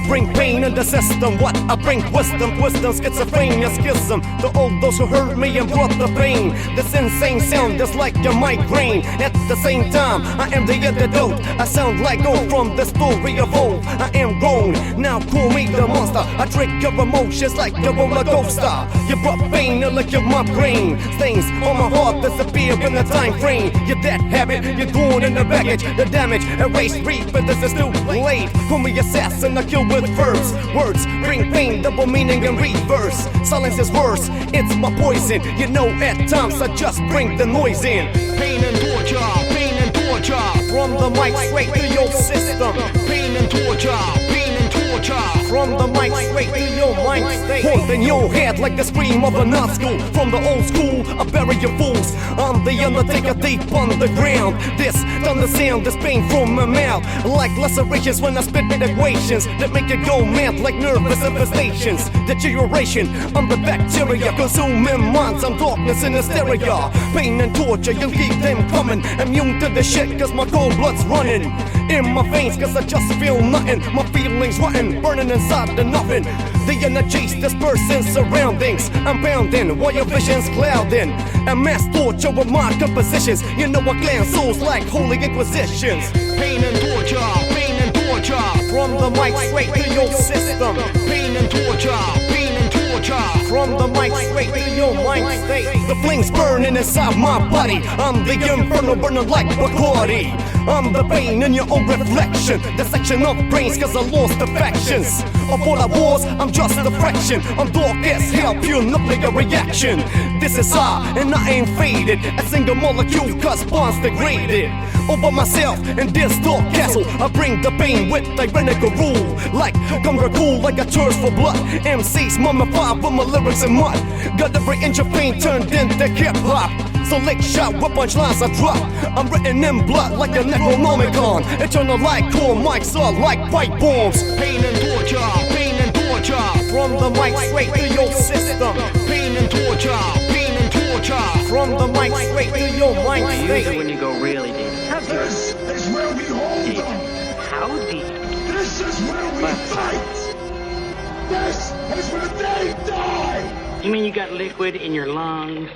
I bring pain in the system. What? I bring wisdom, schizophrenia, schism. To all those who hurt me and brought the pain. This insane sound is like a migraine. At the same time, I am the antidote. I sound like gold from the story of old. I am grown, now call me the monster. I trigger emotions like a roller coaster. You brought pain to look at my brain. Stains on my heart disappear in the time frame. You're that habit, you're gone in the baggage. The damage, erased, read, but this is too late. Call me assassin, I kill with verbs. Words bring pain, double meaning and reverse. Silence is worse, it's my poison. You know at times I just bring the noise in. Pain and torture, pain and torture. From the mic straight to your system. Pain and torture, pain and torture. From the mic straight to your mind state. Haunting your head like the scream of a nut school. From the old school, I bury your fools. I'm the undertaker deep on the ground. This thunder sound is pain from my mouth. Like lacerations when I spit with equations that make you go mad like nervous infestations. Deterioration, I'm the bacteria consuming minds. I'm darkness in hysteria. Pain and torture, you keep them coming. Immune to the shit cause my cold blood's running in my veins cause I just feel nothing. My feelings rotten, burning inside the nothing. The energies dispersing surroundings. I'm bounding while your vision's clouding. And mass torture with my compositions. You know I glance souls like holy inquisitions. Pain and torture, pain and torture. From the mic straight to your system. Pain and torture, pain and torture. From the mic straight to your mind state. The flames burning inside my body. I'm the inferno burning like Bacardi. I'm the pain in your own reflection. The section of brains cause I lost affections. Of all I was, I'm just a fraction. I'm dark as hell, pure nuclear reaction. This is I, and I ain't faded. A single molecule cause bonds degraded. Over myself in this dark castle, I bring the pain with tyrannical rule. Like Conrad cool, like a thirst for blood. MCs mummified with my lyrics and mud. Got every inch of pain turned into hip-hop. So lick shot with punchlines I drop. I'm written in blood like a Necronomicon. Eternal like core mics are like pipe bombs. Pain and torture, pain and torture. From the mic straight to your system. Pain and torture, pain and torture. From the mic straight to your mind state. Use it when you go really deep. This is where we hold Deep. them. How deep? This is where we fight. This is where they die. You mean you got liquid in your lungs?